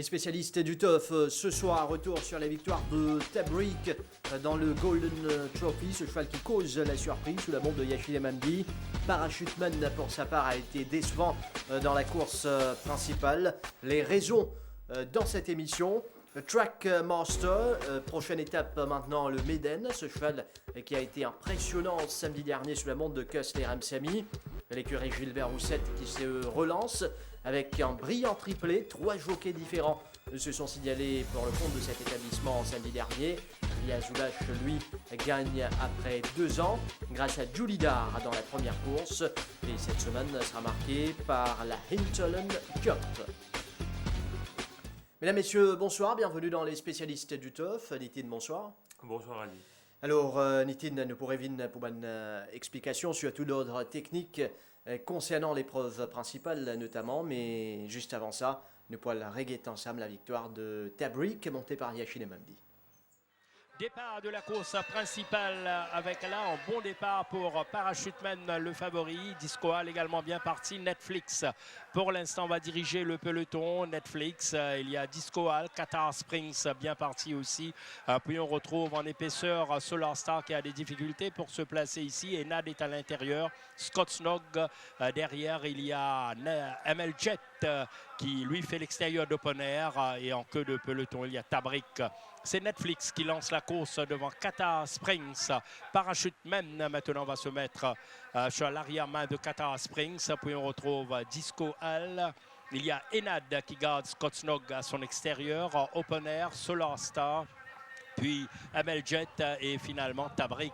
Les spécialistes du TOF ce soir, retour sur la victoire de Tabrik dans le Golden Trophy, ce cheval qui cause la surprise sous la bombe de Yashil Emamdi. Parachuteman pour sa part a été décevant dans la course principale. Les raisons dans cette émission. Track Master, prochaine étape maintenant le Méden, ce cheval qui a été impressionnant samedi dernier sous la montre de Kessler Msami. L'écurie Gilbert Roussette qui se relance avec un brillant triplé. 3 jockeys différents se sont signalés pour le compte de cet établissement samedi dernier. Liazoulash, lui, gagne après 2 ans grâce à Julidar dans la première course. Et cette semaine sera marquée par la Hinterland Cup. Mesdames, Messieurs, bonsoir, bienvenue dans les spécialistes du TOF. Nitin, bonsoir. Bonsoir Ali. Alors, Nitin, nous pourrions pour une explication sur tout l'ordre technique concernant l'épreuve principale notamment, mais juste avant ça, nous pourrons regretter ensemble la victoire de Tabrik montée par Yashil Emamdi. Départ de la course principale avec là un bon départ pour Parachuteman, le favori. Discoal également bien parti. Netflix pour l'instant va diriger le peloton. Netflix, il y a Discoal, Qatar Springs bien parti aussi. Puis on retrouve en épaisseur Solar Star qui a des difficultés pour se placer ici. Et Nad est à l'intérieur. Scott Snog derrière. Il y a ML Jet qui lui fait l'extérieur d'open air. Et en queue de peloton, il y a Tabrik. C'est Netflix qui lance la course devant Qatar Springs. Parachuteman maintenant va se mettre sur l'arrière-main de Qatar Springs. Puis on retrouve Disco Hall. Il y a Enad qui garde Scott Snog à son extérieur. Open Air, Solar Star. Puis Amel Jet et finalement Tabrik.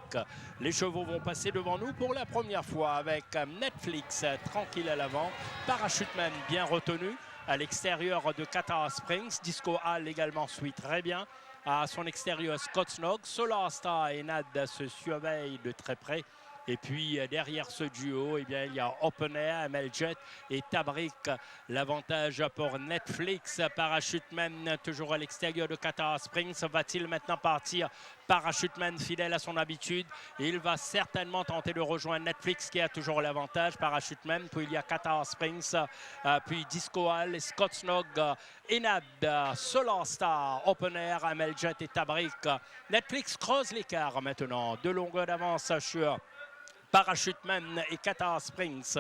Les chevaux vont passer devant nous pour la première fois avec Netflix tranquille à l'avant. Parachuteman bien retenu à l'extérieur de Qatar Springs. Disco Hall également suit très bien. À son extérieur, Scott Snog, Solar Star et Nad se surveillent de très près. Et puis derrière ce duo, eh bien, il y a Open Air, ML Jet et Tabrik. L'avantage pour Netflix. Parachuteman toujours à l'extérieur de Qatar Springs. Va-t-il maintenant partir? Parachuteman fidèle à son habitude. Il va certainement tenter de rejoindre Netflix qui a toujours l'avantage. Parachuteman, puis il y a Qatar Springs, puis Disco Hall, Scott Snog, Enad, Solar Star, Open Air, ML Jet et Tabrik. Netflix creuse l'écart maintenant. 2 longueurs d'avance sur Parachuteman et Qatar Springs.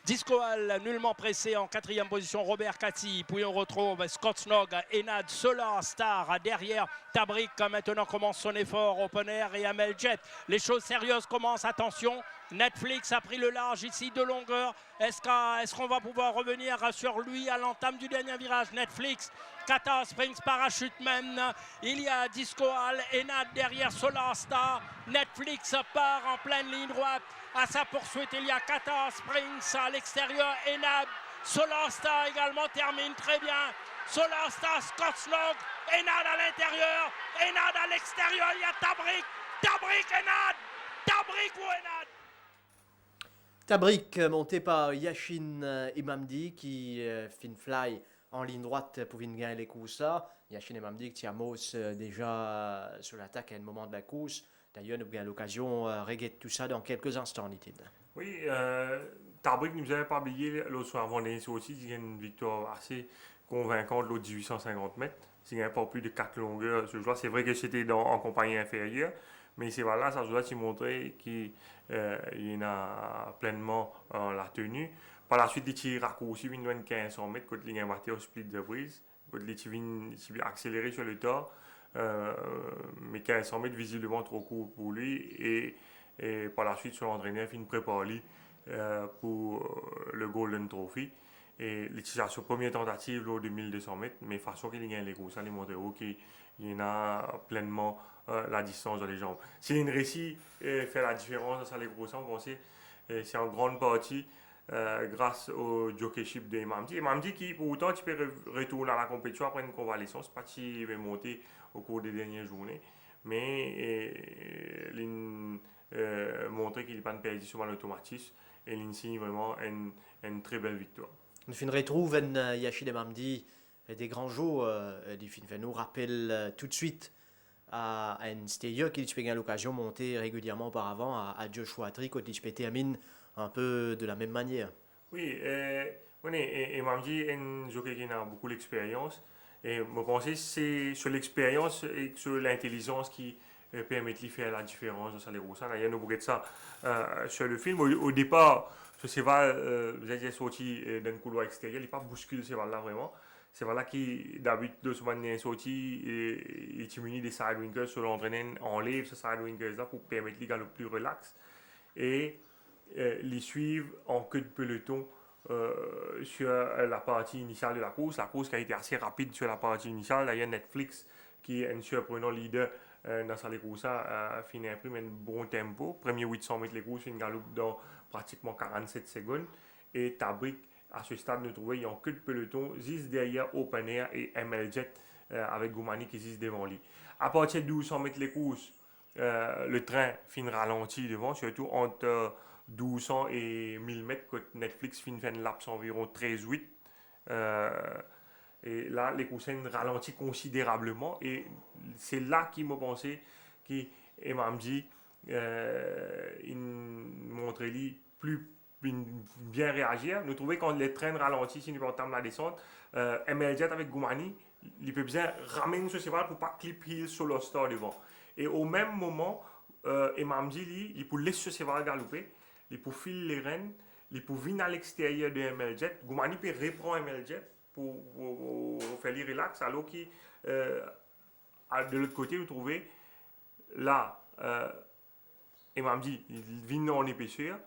Disco Hall nullement pressé en 4e position, Robert Cathy. Puis on retrouve Scott Snog, Enad, Solar Star. Derrière, Tabrik maintenant commence son effort. Open Air et Amel Jet. Les choses sérieuses commencent. Attention, Netflix a pris le large ici de longueur. Est-ce qu'on va pouvoir revenir sur lui à l'entame du dernier virage? Netflix, Qatar Springs, Parachuteman. Il y a Disco Hall, Enad derrière Solar Star. Netflix part en pleine ligne droite. À sa poursuite, il y a Qatar Springs à l'extérieur. Enad, Solar Star également termine très bien. Solar Star, Scott Snog, Enad à l'intérieur. Enad à l'extérieur, il y a Tabrik. Tabrik, Enad. Tabrik ou Enad. Tabrik monté par Yashil Emamdi qui fly en ligne droite pour venir gagner les courses. Yashil Emamdi qui tient déjà sur l'attaque à un moment de la course. D'ailleurs, nous avons l'occasion de regarder tout ça dans quelques instants, Nitin. Oui, Tabrik ne nous avait pas oublié l'autre soir avant l'émission aussi. Il y a une victoire assez convaincante, l'autre 1850 mètres. Il n'y a pas plus de 4 longueurs ce jour. C'est vrai que c'était en compagnie inférieure, mais c'est voilà, ça doit montrer qu'il y en a pleinement la tenue. Par la suite, les tirs raccourcis, ils viennent 1500 mètres, quand il y a un au split de brise, quand les tirs viennent accélérer sur le tas. Mais 1500 mètres visiblement trop court pour lui et par la suite son entraîneur finit préparer lui pour le Golden Trophy et l'utilisation première tentative lors de 1200 mètres mais façon qu'il gagne les courses, il montre qu'il y en a pleinement la distance dans les jambes. Si une récit fait la différence dans les courses, on pense c'est en grande partie grâce au jockeyship de Emamdi. Emamdi qui pour autant tu peux retourner à la compétition après une convalescence, pas qu'il va monter au cours des dernières journées, mais il montrer qu'il n'est pas perdu sur l'automatisme et il signe vraiment une très belle victoire. Nous retrouve Yashil Emamdi des grands jours, nous rappelle tout de suite à un stayer qui a eu l'occasion de monter régulièrement auparavant à Joshua Tree, quand il termine un peu de la même manière. Oui, Emamdi est un jockey qui a beaucoup d'expérience Et je pense que c'est sur l'expérience et sur l'intelligence qui permet de faire la différence dans les Roussan. D'ailleurs, nous regardons ça sur le film. Au départ, ce cheval, vous êtes sorti d'un couloir extérieur, il n'est pas bousculé ce cheval-là vraiment. C'est voilà qui, d'habitude, de ce moment est sorti et est muni des sidewinkers sur l'entraînement, enlève ce sidewinkers-là pour permettre les gars le plus relax. Et les suivre en queue de peloton sur la partie initiale de la course. La course qui a été assez rapide sur la partie initiale. D'ailleurs, Netflix, qui est un surprenant leader dans sa course, a fini un prix un bon tempo. Premier 800 mètres les courses, une galope dans pratiquement 47 secondes. Et Tabrik, à ce stade, nous trouvons en queue de peloton, 10 derrière Open Air et ML Jet avec Goumani qui 10 devant lui. À partir de 1200 mètres les courses, le train finit ralenti devant, surtout entre 1200 et 1000 mètres, que Netflix finit une lapse environ 13,8. Et là, les coussins ralentissent considérablement. Et c'est là qu'il m'a pensé qu'il m'a dit il montrait lui plus bien réagir. Nous trouvons quand les trains ralentissent, si nous entament la descente, ML Jet avec Goumani, il peut bien ramener ce cheval pour pas clip hill sur le star devant. Et au même moment, Imam dit, il peut laisser ce cheval galoper, il peut filer les rênes, il peut venir à l'extérieur de ML Jet. Goumani peut reprendre ML Jet pour faire les relax, alors que de l'autre côté, vous trouvez là, Imam dit, il vient en épaisseur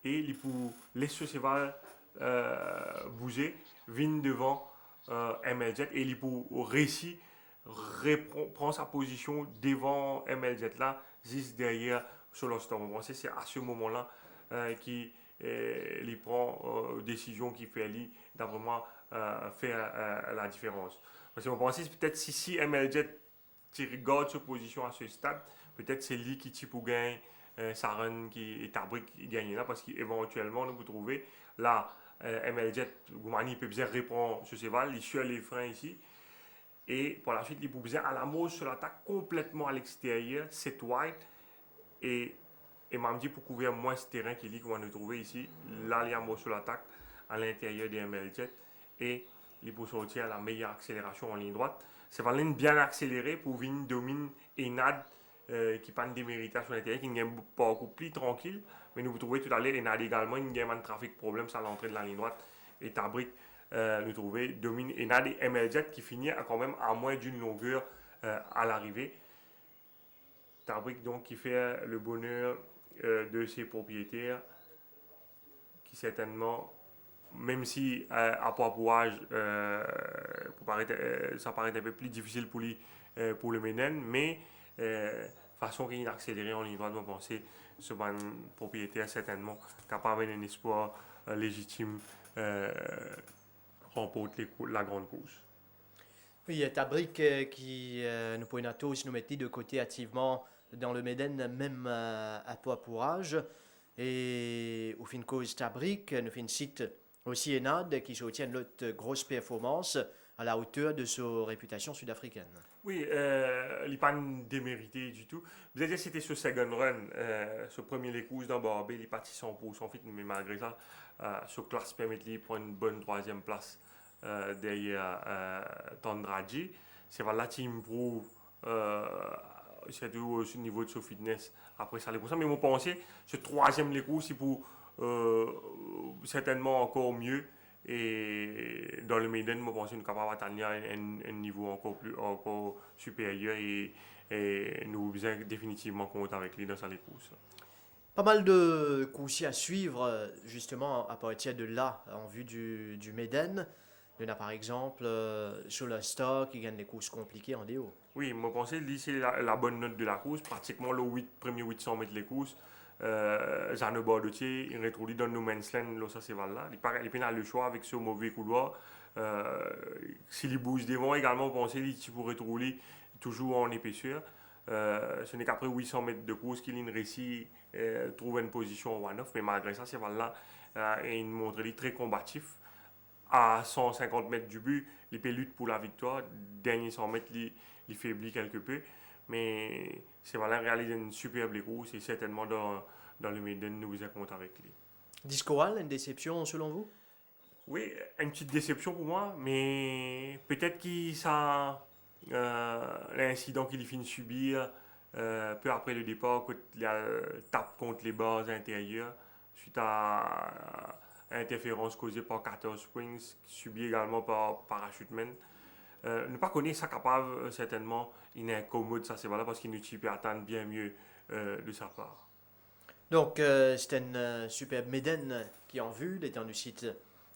et il peut laisser ce cheval bouger, venir devant ML Jet et il peut réussir prend sa position devant ML Jet là, juste derrière sur le stand. Bon, c'est à ce moment-là qu'il prend décision qui fait lui vraiment faire la différence. Parce qu'on pense peut-être si ML Jet regarde sa position à ce stade, peut-être c'est lui qui pour gagner Saren qui est Tabrik qui gagne là parce qu'éventuellement vous trouvez là ML Jet Goumani peut bien reprendre ce cheval, il suit les freins ici. Et par la suite, il peut bien à la mouche sur l'attaque complètement à l'extérieur, 7 wide. Et m'a dit pour couvrir moins ce terrain qu'il dit qu'on va nous trouver ici. Là, il y a mouche sur l'attaque à l'intérieur des ML Jet. Et il peut sortir à la meilleure accélération en ligne droite. C'est une ligne bien accélérée pour venir dominer Enad qui pas de déméritage sur l'intérieur, qui gagne pas beaucoup plus tranquille. Mais nous vous trouvez tout à l'heure, Enad également, il gagne un trafic problème à l'entrée de la ligne droite. Et Tabrik. Nous trouver domine Enad et ML Jet qui finit quand même à moins d'une longueur à l'arrivée. Tabrik donc qui fait le bonheur de ses propriétaires qui certainement, même si à Papouage ça paraît un peu plus difficile pour lui pour le Méden, mais façon qu'il a accéléré en ligne droite, je pense ce bon propriétaire certainement capable d'un espoir légitime remporte la grande course. Oui, Tabrik qui nous pouvons tous nous mettre de côté activement dans le Méden, même à Papouage. Et au fin de cause Tabrik, nous fin site aussi Enad qui soutient l'autre grosse performance à la hauteur de sa réputation sud-africaine. Oui, il n'est pas démérité du tout. Vous avez dit que c'était ce second run, ce premier les courses dans Barbé, il est parti 100% fit, mais malgré ça, ce classe permet de prendre une bonne troisième place derrière Tandraji. C'est voilà qui improve surtout au niveau de son fitness après ça les courses. Mais mon pensée, ce troisième les courses, il peut certainement encore mieux. Et dans le Maiden, je pense que nous sommes capables d'atteindre un niveau encore supérieur et nous faisons définitivement compte avec lui dans sa course. Pas mal de courses à suivre justement à partir de là en vue du Maiden. Il y en a par exemple sur le Star qui gagne des courses compliquées en déo. Oui, je pense que c'est la bonne note de la course, pratiquement le premier 800 mètres les courses. Jeanne Bordotier, il retrouve dans No Man's Land, là, ça c'est là. Il a le choix avec ce mauvais couloir. S'il bouge devant, également, pensez qu'il pourrait retrouver toujours en épaisseur. Ce n'est qu'après 800 mètres de course qu'il réussit trouver une position en one-off, mais malgré ça, c'est là. Il montre très combatif. À 150 mètres du but, il peut lutter pour la victoire. Dernier 100 mètres, il faiblit quelque peu. Mais c'est voilà, réaliser une superbe course et certainement dans le Maiden, nous vous compte avec lui. Discoal, une déception selon vous? Oui, une petite déception pour moi, mais peut-être que ça, l'incident qu'il finit de subir peu après le départ, quand il tape contre les barres intérieures, suite à interférence causée par Carter Springs, subie également par Parachuteman. Ne pas connaître ça capable, certainement, il est incommode, ça c'est valable parce qu'il nous peut attendre bien mieux de sa part. Donc, c'était une superbe Méden qui en vue, l'étant du site.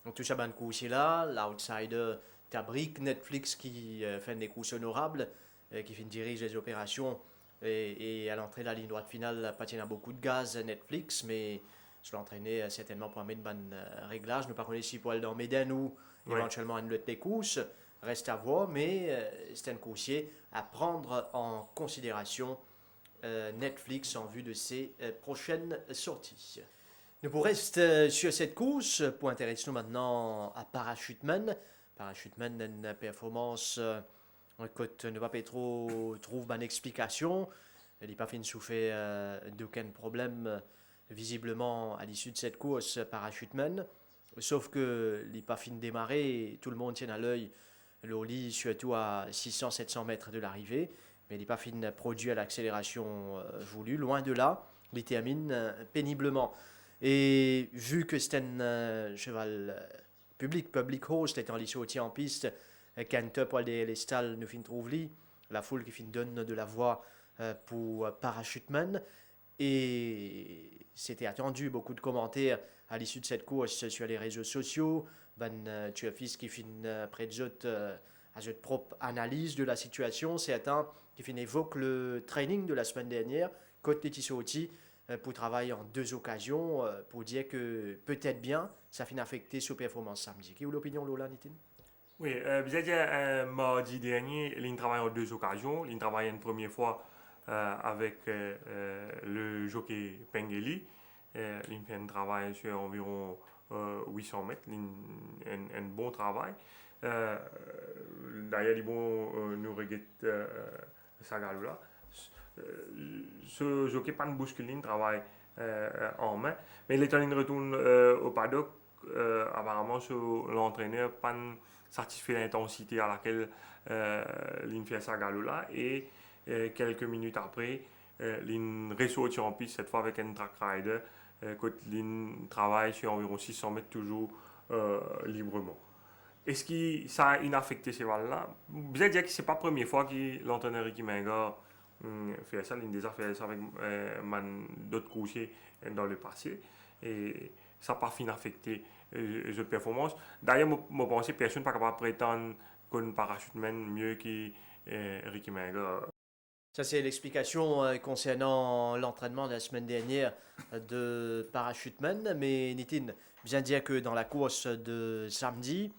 Donc, tout ça, ben, coup aussi là, l'outsider Tabrique, Netflix qui fait des coups honorables, qui dirige les opérations. Et à l'entrée de la ligne droite finale, pas à beaucoup de gaz Netflix, mais je l'entraînais certainement pour amener de bonnes réglages. Nous ne connaissons pas si pour aller dans Méden ou éventuellement une autre course. Reste à voir, mais c'est un coursier à prendre en considération Netflix en vue de ses prochaines sorties. Nous pour rester sur cette course, pour intéresser nous maintenant à Parachuteman. Parachuteman a une performance que ne va pas trop trouve une explication. Il n'a pas fait souffrir d'aucun problème visiblement à l'issue de cette course Parachuteman. Sauf que il n'a pas fini de démarrer, tout le monde tient à l'œil Loli, surtout à 600-700 mètres de l'arrivée. Mais il n'est pas fini de produire l'accélération voulue. Loin de là, il termine péniblement. Et vu que c'est un cheval public host, étant les sorties en piste, quand Paul les stalls nous fin trouve la foule qui fin donne de la voix pour Parachuteman. Et c'était attendu, beaucoup de commentaires à l'issue de cette course sur les réseaux sociaux. Tu as fils qui fin près de à votre propre analyse de la situation. Certains qui fin évoquent le training de la semaine dernière, côté Tissoti, pour travailler en deux occasions, pour dire que peut-être bien, ça finit affecté sur performance samedi. Quelle est l'opinion, Lola, Nitin? Oui, vous avez dit mardi dernier, il travaille en deux occasions. Il travaille une première fois avec le jockey Pengeli. Il fait un travail sur environ 800 mètres, un bon travail. D'ailleurs, il bon nous regrette Sagalula. Ce jockey pas de bousculine travaille en main, mais l'étant il retourne au paddock, apparemment l'entraîneur pas satisfait l'intensité à laquelle il fait Sagalula et quelques minutes après, il ressortit en piste cette fois avec un track rider. Quand il travaille sur environ 600 mètres toujours librement. Est-ce que ça a affecté ces balles-là? Vous allez dire que ce n'est pas la première fois que l'entraîneur Ricky Menga fait ça. Il a déjà fait ça avec d'autres coursiers dans le passé. Et ça n'a pas fini affecté les autres performances. D'ailleurs, je pense que personne n'est pas capable de prétendre qu'un parachuteman mieux que Ricky Menga. Ça, c'est l'explication concernant l'entraînement de la semaine dernière de Parachuteman. Mais Nitin, bien dire que dans la course de samedi,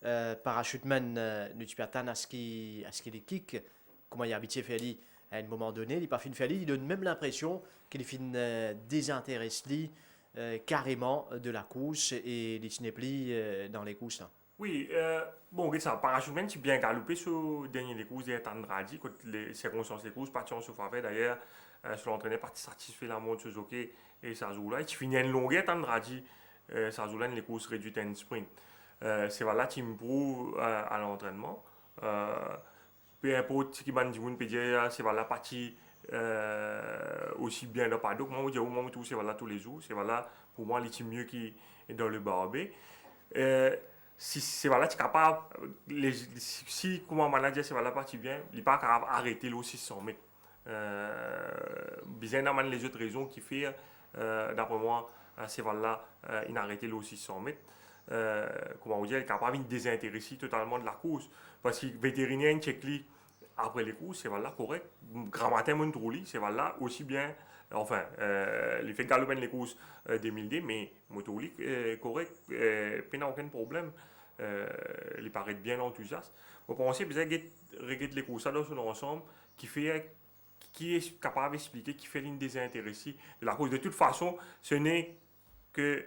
Parachuteman ne tue pas tant à ce qu'il est kick, comment il a habitué Feli à un moment donné. Il n'est pas fin Feli, il donne même l'impression qu'il est fin désintéressé carrément de la course et il n'est plus dans les courses. Hein. Oui, bon, ça, Parachuteman, c'est bien galopé sur le dernier des courses d'Andradi, quand les circonstances des courses, parti en surfaveur. D'ailleurs, sur l'entraîneur, parti satisfait la montre Suzuki et Sazula. Et tu finis une longueur d'Andradi, Sazula, les courses réduites à une sprint. C'est voilà, tu improves à l'entraînement. Peu importe ce qui m'a dit, on peut dire, c'est voilà, parti aussi bien dans le paddock. Moi, je dis, tout, c'est voilà tous les jours. C'est voilà, pour moi, les mieux qui est dans le barbé. Si c'est voilà, tu es capable, si comment manager c'est voilà parti bien, il n'est pas capable d'arrêter le 600 mètres. Bizarrement, les autres raisons qui fait, d'après moi, c'est voilà, il a arrêté le 600 mètres. Comment on dit, il est capable de désintéresser totalement de la course. Parce que le vétérinaire check après les courses, c'est voilà, correct. Grand matin, mon trouli, c'est voilà, aussi bien. Enfin, il fait galoper les courses 2010, mais Motouli correct, il n'a aucun problème. Il paraît bien enthousiaste. Vous pensez que vous regarde les courses dans son ensemble qui est capable d'expliquer, qui fait une désintéressée de la course. De toute façon, ce n'est que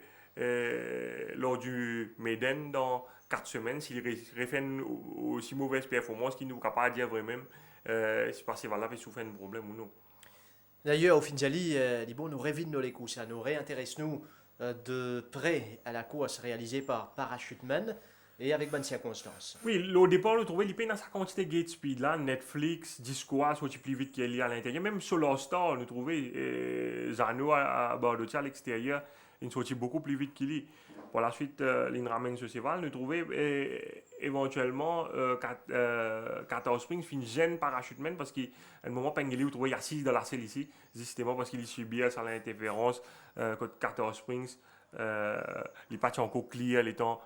lors du Maiden dans 4 semaines, s'il refait une aussi mauvaise performance qu'il n'est capable de dire vraiment si parce que voilà, il souffre un problème ou non. D'ailleurs, au Finjali, nous révine dans les courses, nous réintéresse nous de près à la course réalisée par Parachuteman et avec bonnes circonstances. Oui, au départ, on trouvait l'IP dans sa quantité de gate speed là, Netflix, Discoa, soit plus vite qu'elle est à l'intérieur. Même Solar Star, on trouvait Zano à Bordeaux à l'extérieur, il sortit beaucoup plus vite qu'il est. Pour la suite, l'Inramen se sévale, nous trouvait éventuellement 14 Springs fin gêne Parachuteman parce qu'à un moment, Pengeli, vous trouvez assis dans la selle ici, justement parce qu'il subit ça l'interférence, 14 Springs, il patch encore clear, les temps.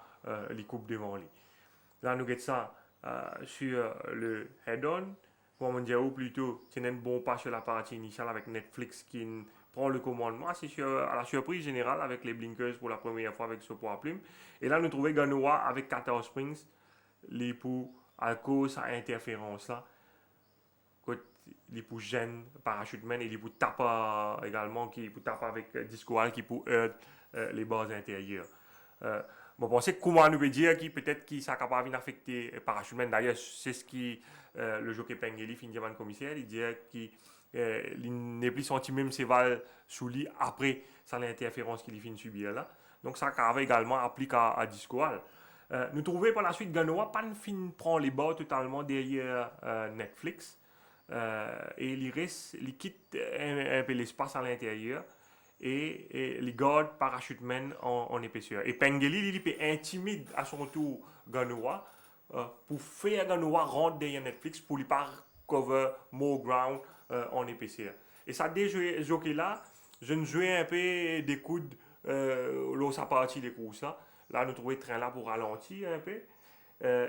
Les coupes devant lui. Là, nous avons ça sur le head-on. Comme on dit plutôt, c'est un bon pas sur la partie initiale avec Netflix qui prend le commandement. C'est à la surprise générale avec les blinkers pour la première fois avec ce poids plume. Et là, nous trouvons Ganoa avec 14 Springs, les pour à cause de interférence là. Les pour gêne Parachuteman et les pour taper également, qui pour taper avec Discoal qui pour les bases intérieures. Je pense que comment nous veut dire qui peut-être qui ça capable d'affecter Parachuteman. D'ailleurs, c'est ce qui le jockey Pengeli finit devant le commissaire. Il dit qu'il n'est plus senti même ses valves sous lui après ça l'interférence qu'il finit subir là. Donc ça avait également appliqué à Discoal. Nous trouvons par la suite Ganoa pas fin prend les bords totalement derrière Netflix et il reste, il quitte un peu l'espace à l'intérieur. Et les gardes Parachuteman en épaisseur. Et Pengeli, il est intimide à son tour Ganoa pour faire Ganoa rentrer derrière Netflix pour lui pas cover more ground en épaisseur. Et ça, dès ce jockey-là, je ne jouais un peu des coudes là, ça partit des courses. Là, nous trouvons le train là pour ralentir un peu.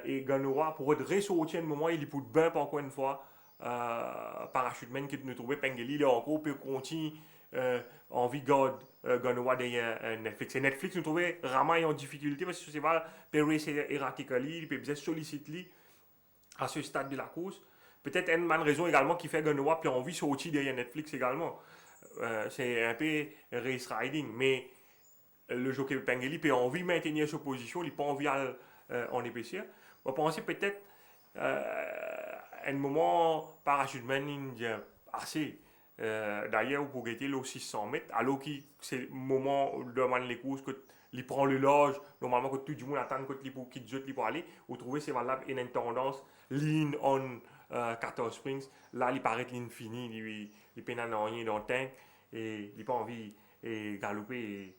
Et Ganoa, pour ressortir un moment, il est pour bump encore une fois. Parachuteman qui nous trouvait Pengeli, il est encore peut continuer. Envie de Ganoa derrière Netflix. Et Netflix nous trouvait vraiment en difficulté parce que c'est pas Perry erratically, il peut bien solliciter à ce stade de la course. Peut-être une bonne raison également qui fait Ganoa puis envie de sortir derrière Netflix également. C'est un peu race riding, mais le jockey Pengeli peut envie de maintenir sa position, il n'a pas envie en épaisseur. On va penser peut-être à un moment Parachuteman il dit assez. D'ailleurs, pour guetter les 600 mètres, alors que c'est le moment devant les courses, que il prend le large, normalement que tout le monde attend que il quitte jette pour aller, vous trouvez c'est valable une tendance lean on 14 Springs, là il paraît que l'infini, il peine à rien dans le tank et il n'a pas envie de galoper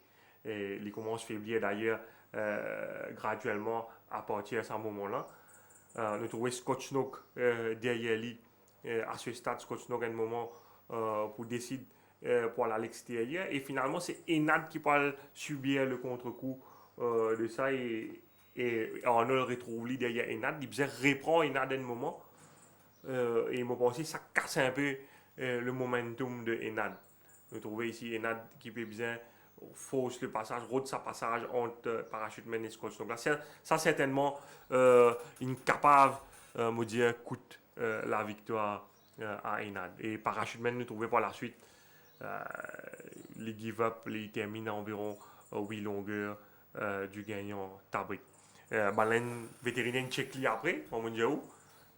et il commence à faiblir d'ailleurs graduellement à partir de ce moment-là. Nous trouvons Scott Snook derrière lui à ce stade, Scott Snook à un moment pour décider pour aller à l'extérieur et finalement c'est Enad qui peut subir le contre-coup de ça et Arnold retrouve lui derrière Enad, il reprend Enad à un moment et je pense que ça casse un peu le momentum de Enad. Vous trouvez ici Enad qui peut bien fausse le passage, route sa passage entre Parachuteman et Scott. Donc là, ça certainement une capable me dire coûte la victoire à Enad. Et Parachuteman nous trouvait par la suite les give-up, les termine à environ 8 longueurs du gagnant Tabri. Balen vétérinaire check li après, on me dit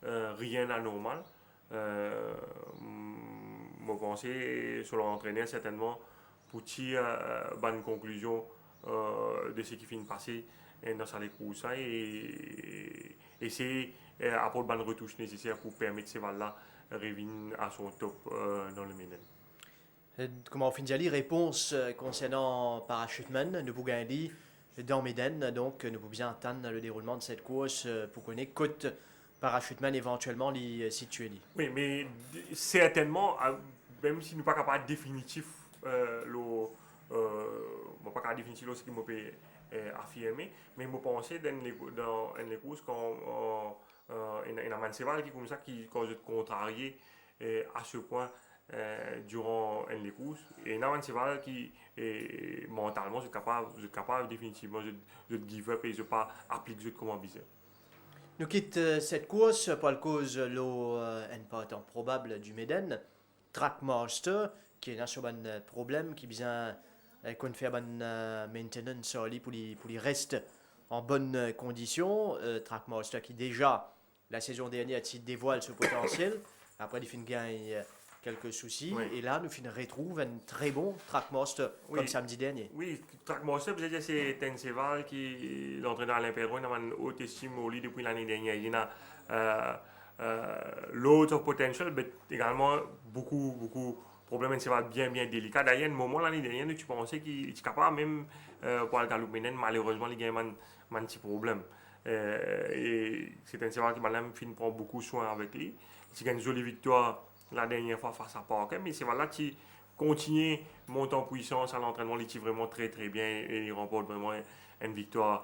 rien d'anormal. Je pense sur l'entraîneur certainement pour tirer bonne conclusion de ce qui finit de passer dans sa course et essayer d'apporter bonne retouche nécessaire pour permettre ces valeurs revenir à son top dans le Méden. Comment Finjali, réponse concernant Parachuteman, nous pouvons dire dans Méden, donc nous pouvons bien attendre le déroulement de cette course pour connaître côte Parachuteman éventuellement l'y situer. Oui, mais certainement, même si nous ne sommes pas capables définitif, pas capable définitif ce qui m'a affirmé, mais je pense dans les courses quand il y a un Manseval qui comme ça qui cause de contrarier à ce point durant les courses et un Manseval qui mentalement je suis capable définitivement de give up et je pas appliquer comment bizarre. Nous quittons cette course pour la cause un partant probable du Méden, Trackmaster, qui est un problème qui vient qu'on fait bonne maintenance pour les reste en bonne condition. Trackmaster qui déjà la saison dernière a dévoile ce potentiel. Après il fait une gagne quelques soucis. Oui. Et là, nous retrouvons un très bon Trackmaster Oui. comme samedi dernier. Oui, Trackmaster, peut-être c'est Tenseval qui l'entraîneur Alain Perron, il a une haute estime au lit depuis l'année dernière. Il y a loads of potential, mais également beaucoup de problèmes. Tenseval bien délicat. D'ailleurs, un moment l'année dernière, tu pensais qu'il était capable même pour le Galopinen, malheureusement, il y a un petit problème. Et c'est Tenseval qui m'a même fini prendre beaucoup soin avec lui. Il a une jolie victoire la dernière fois face à Parker, mais c'est voilà qui continue monter en puissance à l'entraînement, il est vraiment très bien et il remporte vraiment une victoire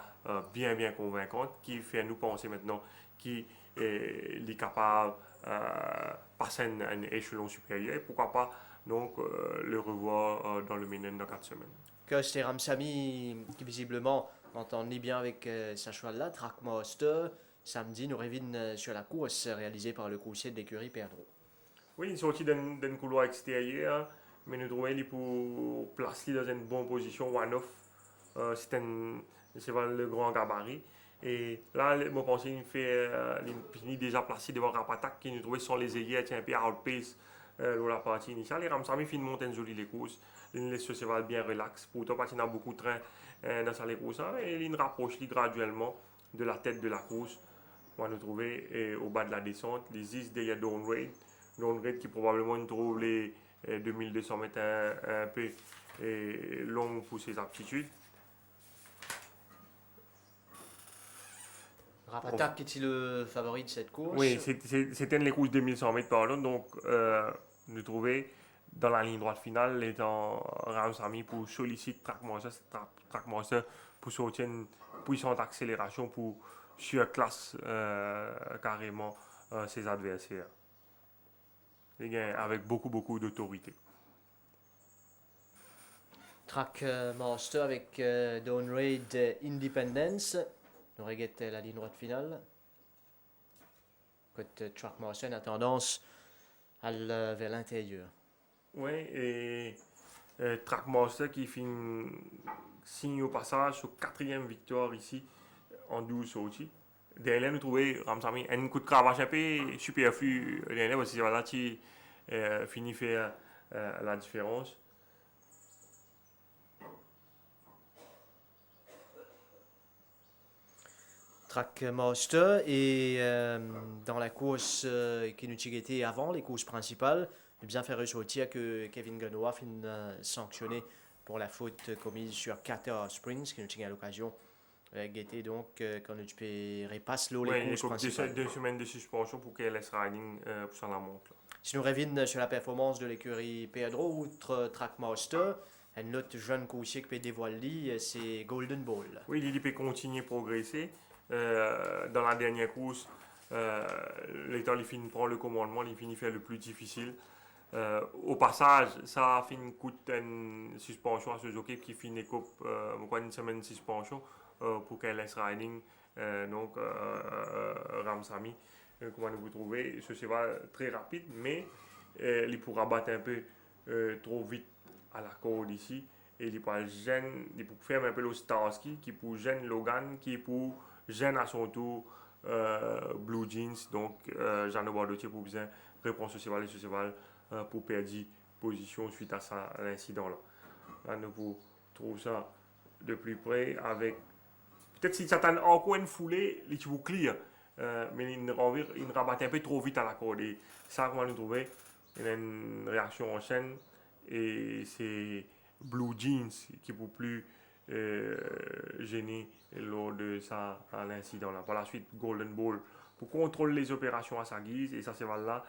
bien convaincante qui fait nous penser maintenant qu'il est capable de passer un échelon supérieur et pourquoi pas donc le revoir dans le Ménen dans 4 semaines. Que c'était Ramsamy qui visiblement n'entend ni bien avec sa cheval là, Trackmaster. Samedi, nous revenons sur la course réalisée par le coursier de l'écurie Perdreau. Oui, il est sorti d'un couloir extérieur, mais nous trouvons qu'il pour placer dans une bonne position one-off. C'est le grand gabarit. Et là, je pense qu'il finit déjà placé devant Rapatak qui nous trouvait sans les ailiers, un peu outpace dans la partie initiale. Et Ramsamy finit de monter une jolie les courses. Il laisse ce cheval bien relax. Pourtant, parce qu'il a beaucoup de train dans sa course. Et il rapproche graduellement de la tête de la course. On va nous trouver au bas de la descente. Les 10 derrière Dawn Raid. Dawn Raid qui probablement nous trouve les 2200 mètres un peu long pour ses aptitudes. Rapatak est-il le favori de cette course? Oui, c'était les courses de 1100 mètres par là. Donc, nous trouver dans la ligne droite finale étant Ramsamy pour solliciter Trackmaster pour sortir une puissante accélération pour surclasse carrément ses adversaires. Avec beaucoup d'autorité. Trackmaster avec Dawn Raid Independence. Nous regardons la ligne droite finale. Côté Trackmaster a tendance à aller vers l'intérieur. Oui, et Trackmaster qui signe au passage sur 4e victoire ici en 12 sorties. Derrière, nous trouvons Ramsamy un coup de cravache un peu superflu derrière parce que c'est là qui finit faire la différence. Trackmaster et dans la course qui nous était avant, les courses principales, nous bien faire ressortir que Kevin Ganoa finit sanctionné pour la faute commise sur Qatar Springs, qui nous tient à l'occasion guetter donc quand nous repasse l'eau les courses principales. 2 semaines de suspension pour KLS Riding pour s'en la montre. Si nous revenons sur la performance de l'écurie Pedro, outre Trackmaster, un autre jeune coursier qui peut dévoiler, c'est Golden Ball. Oui, il peut continuer à progresser. Dans la dernière course, l'état il finit prend le commandement, il finit faire le plus difficile. Au passage, ça a fini coûte une suspension à ce jockey qui finit une semaine de suspension pour KLS Riding, donc Ramsamy. Comment vous trouvez, ce cheval très rapide, mais il pourra battre un peu trop vite à la corde ici. Et il peut faire un peu le Starsky, qui pour gêner Logan, qui pour gêne à son tour Blue Jeans. Donc Jeannot Bardotier pour bien répondre ce cheval pour perdre position suite à l'incident là. Là, nous trouvons ça de plus près avec peut-être si ça encore une foulée, il vous clear. Mais il rabat un peu trop vite à la corde. Et ça, comment nous trouver, il y a une réaction en chaîne et c'est Blue Jeans qui ne peut plus gêner lors de ça à l'incident là. Par la suite, Golden Ball pour contrôler les opérations à sa guise et ça c'est là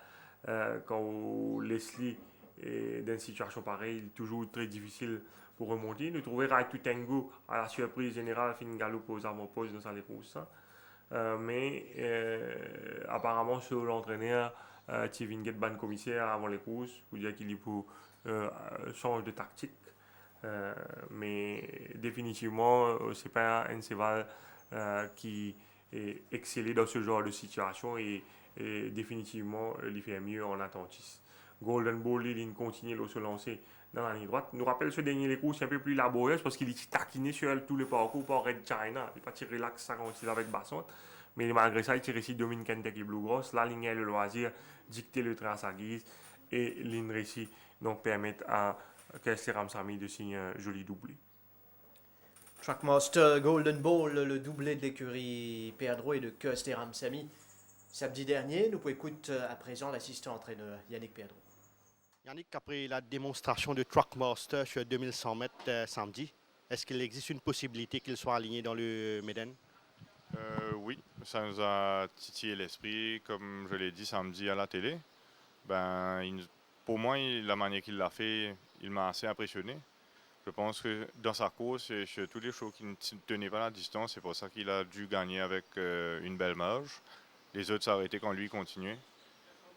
quand Leslie est dans une situation pareille, il est toujours très difficile pour remonter. Nous trouvons Right to Tango à la surprise générale, fin galop aux avant-postes dans sa course. Mais apparemment sur l'entraîneur Tivin get ban commissaire avant les courses pour dire qu'il pour change de tactique mais définitivement c'est pas un cheval qui est excellé dans ce genre de situation et définitivement il fait mieux en attentis. Golden Ball il continue de se lancer dans la ligne droite. Nous rappelle ce dernier les courses un peu plus laborieuses parce qu'il est taquiné sur tout le parcours par Red China. Il n'est pas tiré relax ça quand il avec Bassante. Mais malgré ça, il tire ici Dominique Kentucky Bluegrass. La ligne et le loisir, dicter le train à sa guise. et l'Inresi donc permettent à Kester Ramsamy de signer un joli doublé. Trackmaster Golden Ball, le doublé de l'écurie Pedro et de Kester Ramsamy. Samedi dernier, nous pouvons écouter à présent l'assistant entraîneur Yannick Pedro. Yannick, après la démonstration de Trackmaster sur 2100 mètres samedi, est-ce qu'il existe une possibilité qu'il soit aligné dans le Méden? Oui, ça nous a titillé l'esprit, comme je l'ai dit samedi à la télé. Pour moi, la manière qu'il l'a fait, il m'a assez impressionné. Je pense que dans sa course, et sur tous les chevaux qui ne tenaient pas la distance, c'est pour ça qu'il a dû gagner avec une belle marge. Les autres s'arrêtaient quand lui continuait.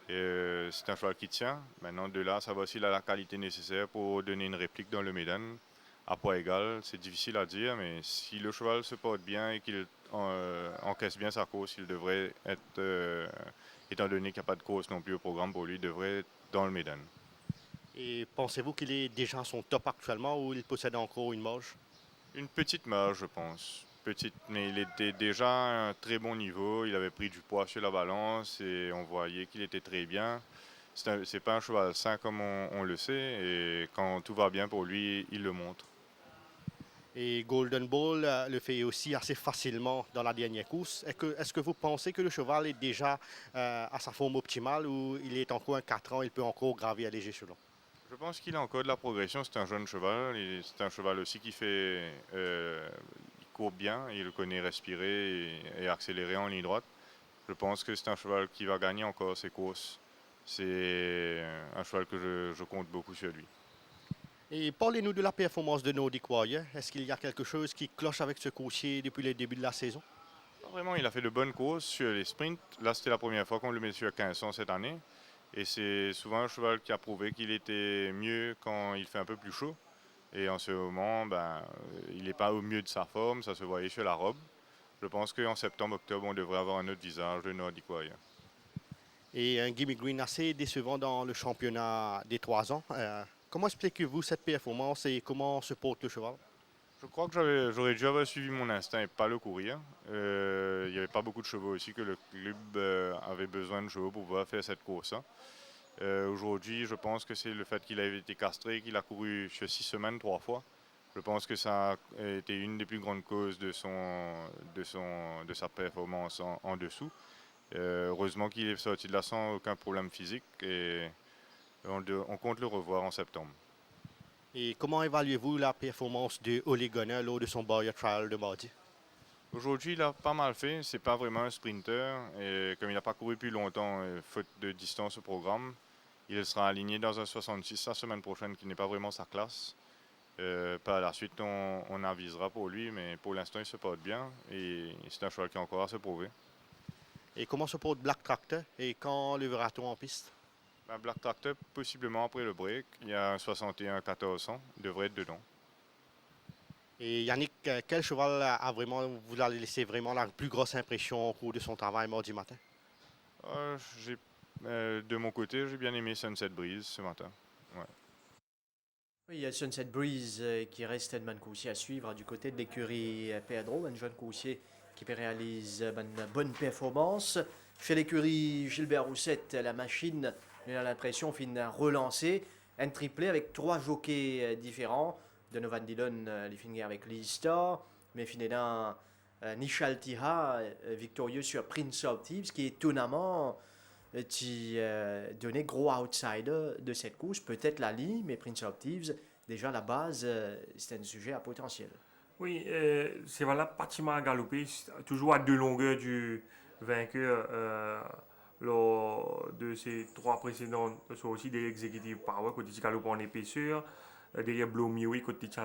C'est un cheval qui tient. Maintenant, de là, ça va aussi la qualité nécessaire pour donner une réplique dans le Médan. À poids égal, c'est difficile à dire, mais si le cheval se porte bien et qu'il encaisse bien sa course, il devrait être, étant donné qu'il n'y a pas de course non plus au programme pour lui, il devrait être dans le Médan. Et pensez-vous qu'il est déjà à son top actuellement ou il possède encore une marge? Une petite marge, je pense. Petite, mais il était déjà à un très bon niveau. Il avait pris du poids sur la balance et on voyait qu'il était très bien. C'est pas un cheval sain comme on le sait et quand tout va bien pour lui, il le montre. Et Golden Ball le fait aussi assez facilement dans la dernière course. Est-ce que vous pensez que le cheval est déjà à sa forme optimale ou il est encore un 4 ans, il peut encore gravir léger selon? Je pense qu'il a encore de la progression. C'est un jeune cheval. C'est un cheval aussi qui fait, il court bien. Il connaît respirer et accélérer en ligne droite. Je pense que c'est un cheval qui va gagner encore ses courses. C'est un cheval que je compte beaucoup sur lui. Et parlez-nous de la performance de Nordic Warrior. Est-ce qu'il y a quelque chose qui cloche avec ce coursier depuis le début de la saison? Vraiment, il a fait de bonnes courses sur les sprints. Là, c'était la première fois qu'on le met sur 1500 cette année. Et c'est souvent un cheval qui a prouvé qu'il était mieux quand il fait un peu plus chaud. Et en ce moment, il n'est pas au mieux de sa forme, ça se voyait sur la robe. Je pense qu'en septembre, octobre, on devrait avoir un autre visage de Nordic Warrior. Et un Gimme Green assez décevant dans le championnat des 3 ans. Comment expliquez-vous cette performance et comment se porte le cheval? Je crois que j'aurais dû avoir suivi mon instinct et pas le courir. Il n'y avait pas beaucoup de chevaux aussi que le club avait besoin de chevaux pour pouvoir faire cette course. Aujourd'hui, je pense que c'est le fait qu'il avait été castré, qu'il a couru sur 6 semaines 3 fois. Je pense que ça a été une des plus grandes causes de sa performance en dessous. Heureusement qu'il est sorti de là sans aucun problème physique et on compte le revoir en septembre. Et comment évaluez-vous la performance de Ole Gunnar lors de son Barrier Trial de mardi? Aujourd'hui, il a pas mal fait. C'est pas vraiment un sprinter. Et comme il n'a pas couru plus longtemps, faute de distance au programme, il sera aligné dans un 66 la semaine prochaine, qui n'est pas vraiment sa classe. Par la suite, on avisera pour lui, mais pour l'instant, il se porte bien. Et c'est un cheval qui a encore à se prouver. Et comment se porte Black Tractor et quand le verra-t-on en piste? Black Tractor, possiblement après le break, il y a un 61 1400, il devrait être dedans. Et Yannick, quel cheval vous a laissé vraiment la plus grosse impression au cours de son travail mardi matin? De mon côté, j'ai bien aimé Sunset Breeze ce matin. Ouais. Oui, il y a Sunset Breeze qui reste Edman Coursier à suivre du côté de l'écurie Pedro, un jeune coursier qui réalise une bonne performance. Chez l'écurie Gilbert Roussette, la machine, on a l'impression fin relancer un triplé avec 3 jockeys différents. Donovan Dillon, les finit avec Lee Star, mais finalement Nishal Tiha, victorieux sur Prince of Thieves, qui étonnamment qui donnait gros outsider de cette course, peut-être la ligne, mais Prince of Thieves, déjà à la base, c'est un sujet à potentiel. Oui, c'est voilà, pratiquement à galoper, toujours à 2 longueurs du vainqueur lors de ces 3 précédentes, soit aussi des exécutifs power, côté qui galope en épaisseur, derrière Blomiwi, côté qui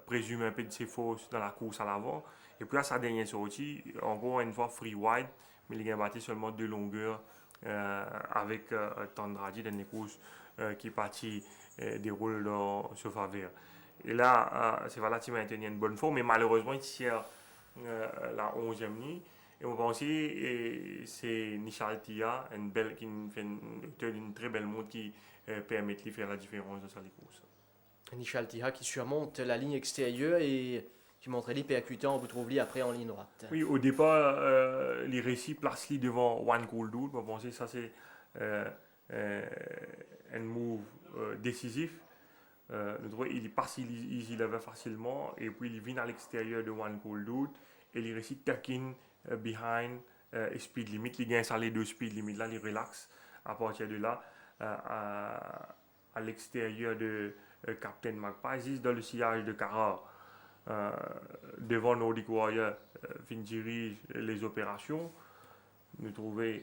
présume un peu de ses forces dans la course à l'avant, et puis à sa dernière sortie, encore une fois free wide, mais il a battu seulement 2 longueurs avec Tandradi dans les courses qui partit déroule dans ce faveur. Et là, c'est voilà, qui maintenir une bonne forme, mais malheureusement, il tire la 11e nuit. Et on pense aussi c'est Nishal Tia, qui fait une très belle montre qui permet de faire la différence dans les courses. Nishal Tia qui surmonte la ligne extérieure et qui montre les percutants, vous trouvez après en ligne droite. Oui, au départ, les récits placent devant One Cool Dude. On pensait ça c'est un move décisif. Nous trouvons il passe il avait facilement et puis il vient à l'extérieur de One Cold Dude et il réussit tuck in behind et speed limit. Il gagne ça les deux speed limit là, il relaxe à partir de là à l'extérieur de Captain Magpie, dans le sillage de Carrard. Devant Nordic Warrior, fin dirige les opérations. Nous trouvons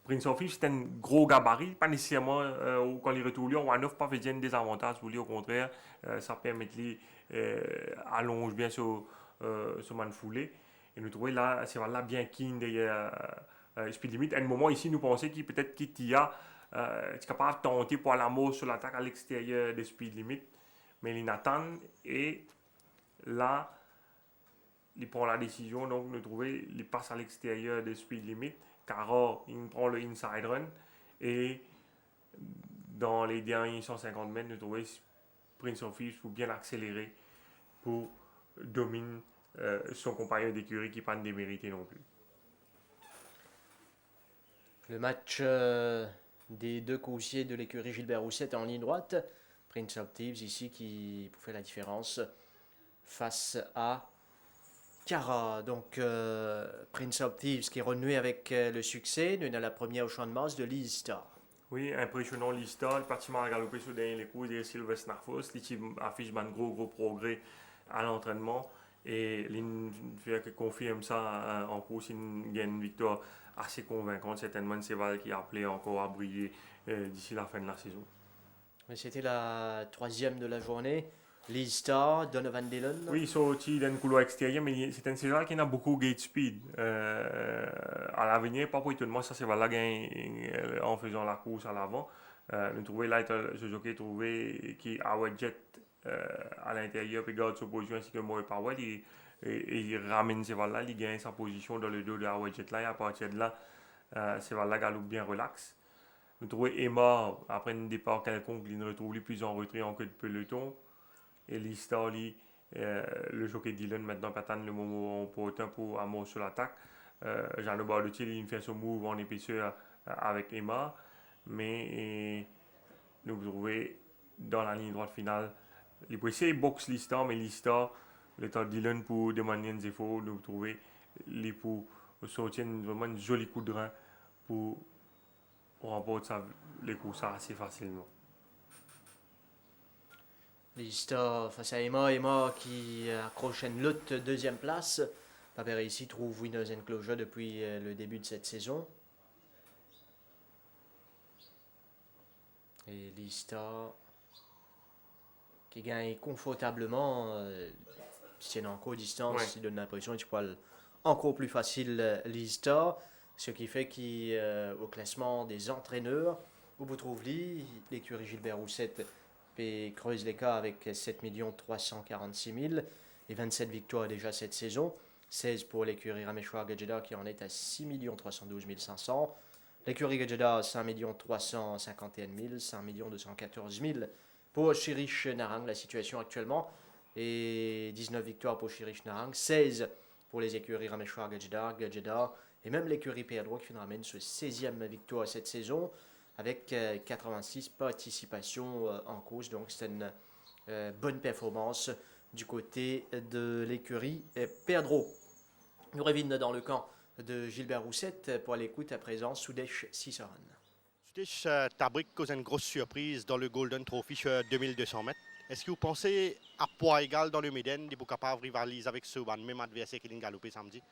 Prince of Thieves, c'est un gros gabarit, pas nécessairement quand il retourne en one-off, pas fait des avantages pour lui, au contraire, ça permet de lui allonger bien sur man foulé. Et nous trouvons là, c'est là bien keen derrière Speed Limit. À un moment ici, nous pensons qu'il peut-être qu'il a est capable de tenter pour la mort sur l'attaque à l'extérieur de Speed Limit, mais il attend et là, il prend la décision, donc nous trouvons, il passe à l'extérieur des speed limit, car il prend le inside run, et dans les derniers 150 mètres, nous trouvons Prince of Thieves pour bien accélérer, pour dominer son compagnon d'écurie qui n'a pas démérité non plus. Le match des deux coursiers de l'écurie Gilbert Rousset en ligne droite. Prince of Thieves ici qui fait la différence face à Cara. Donc Prince of Thieves qui est renoué avec le succès, nous avons la première au champ de masse de Liz Star. Oui, impressionnant Liz Star, le parti a galopé sur les coups de Sylvester Narfos, qui affiche un gros progrès à l'entraînement et il confirme ça en course, il gagne une victoire assez convaincante, certainement c'est Val qui a appelé encore à briller d'ici la fin de la saison. C'était la troisième de la journée. Liz Star, Donovan Dillon. Oui, ils sont aussi dans le couloir extérieur, mais c'est un cheval qui a beaucoup de gate speed. À l'avenir, pas pour étonnement, ça c'est Val en faisant la course à l'avant. Nous trouvons là, ce jockey trouvé qui a Howard Jet à l'intérieur, puis garde sa position ainsi que Moe Powell. Et il ramène ce cheval là, il gagne sa position dans le dos de Howard Jet là, et à partir de là, ce cheval là galope bien relax. Nous trouvons Emma, après un départ quelconque, il ne retrouve plus en retrait en queue de peloton. Et Liz Star, le jockey Dylan, maintenant, peut attendre le moment opportun pour amorcer sur l'attaque. Jean Bardotti, il fait son move en épaisseur avec Emma. Mais nous trouvons dans la ligne droite finale, il peut essayer de boxe Liz Star, mais Liz Star, le temps de Dylan pour demander des efforts, nous trouvons les pour sortir vraiment un joli coup de rein pour remporter les courses assez facilement. Lister face à Emma qui accroche une lutte deuxième place. Paper ici trouve Winners and Closure depuis le début de cette saison. Et Lister qui gagne confortablement. Si c'est en court distance, ouais. Il donne l'impression qu'il peut encore plus facile Lister. Ce qui fait qu'au classement des entraîneurs, où vous trouvez l'écurie Gilbert Rousset et creuse les cas avec 7 346 000 et 27 victoires déjà cette saison. 16 pour l'écurie Rameshwar Gajeda qui en est à 6 312 500. L'écurie Gajeda 5 351 000, 5 214 000 pour Chirish Narang, la situation actuellement. Et 19 victoires pour Chirish Narang, 16 pour les écuries Rameshwar Gajeda et même l'écurie Pedro qui ramène ce 16e victoire cette saison, avec 86 participations en course. Donc c'est une bonne performance du côté de l'écurie Pedro. Nous revenons dans le camp de Gilbert Rousset pour l'écoute à présent Sudesh Ciceron. Sudesh, Tabrik cause une grosse surprise dans le Golden Trophy sur 2200 mètres. Est-ce que vous pensez à poids égal dans le Méden, de capable de rivaliser avec ce même adversaire qui a galopé samedi?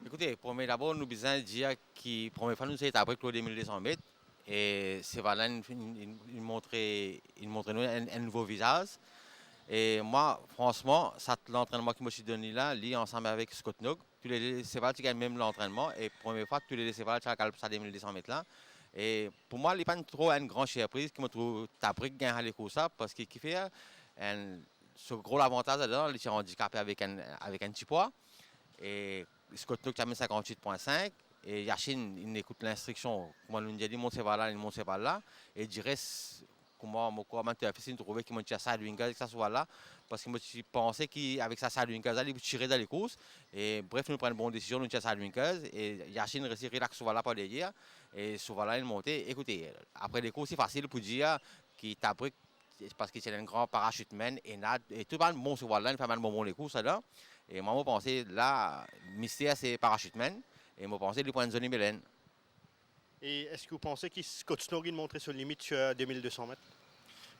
Écoutez, d'abord, nous besoin de dire que première fois nous c'est Tabrik le 2200 mètres. Et c'est voilà, il montrait nous un nouveau visage. Et moi, franchement, l'entraînement que je me suis donné là, ensemble avec Scott Nog, tous les deux, c'est vrai qu'ils gagnent même l'entraînement. Et première fois que tous les deux, c'est vrai, tu as calé ça 2200 mètres là. Et pour moi, il n'est pas trop une grande surprise qui me trouve Tabrik gagne à l'écoute ça parce qu'il fait ce gros avantage là-dedans, il est handicapé avec un petit poids. Et Scott Nog a mis 58,5. Et Yachin, il écoute l'instruction. Comment nous dit, monte par là, il monte par là. Et je dirais, comment tu as fait, il trouvait qu'il monte à side winkers, que ça soit là. Parce que moi, je pensais qu'avec sa side winkers, il tirait dans les courses. Et bref, nous prenons une bonne décision, nous tirons side winkers. Et Yachin réussit relax là par derrière. Et ce cheval-là, il montait. Écoutez, après les courses, c'est facile pour dire qu'il tape parce que c'est un grand parachuteman et tout le monde bon cheval-là, il fait mal bon les courses là. Et moi, je pensais là, mystère, c'est parachuteman. Et je pensais, il prend une zone Mélène. Et est-ce que vous pensez que Scott Snow montrer sur limite sur 2200 mètres?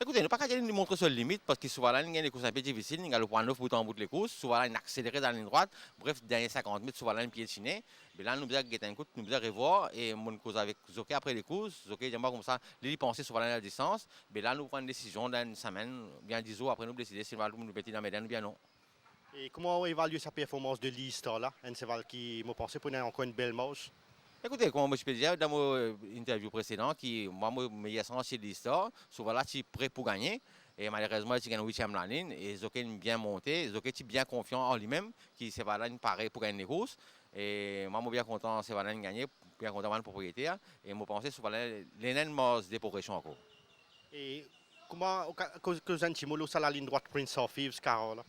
Écoutez, ne pas qu'à nous montrer sur la limite parce que souvent là, il y a des courses un peu difficiles, il y a le point 9 bout en bout de les courses, souvent là, il accéléré dans la ligne droite, bref, dernier 50 mètres, souvent là, il piétiné. Mais là, nous devons guetter un coup, nous devons revoir et mon cause avec Zoké après les courses, Zoké, j'aime pas comme ça, il pensait souvent là, la distance, mais là, nous prenons une décision dans une semaine, bien 10 jours après, nous décider si nous mettons dans Médane ou bien non. Et comment évaluer sa performance de Lee Star là? Un cheval qui m'a pensé pour encore une belle marche. Écoutez, comme je peux dire dans mon interview précédente, moi, mon meilleur sens, c'est l'histoire. Souvent là, je suis prêt pour gagner. Et malheureusement, il y a une 8e la ligne. Et Zoké est bien monté. Zoké est bien confiant en lui-même, qui c'est pas là, pareil pour gagner les courses. Et moi, je suis bien content, c'est pas là de gagner, bien content de le propriétaire. Et je pense que c'est l'énorme des progressions encore. Et comment, que Antimolo, ça la ligne droite Prince of Thieves, Carole?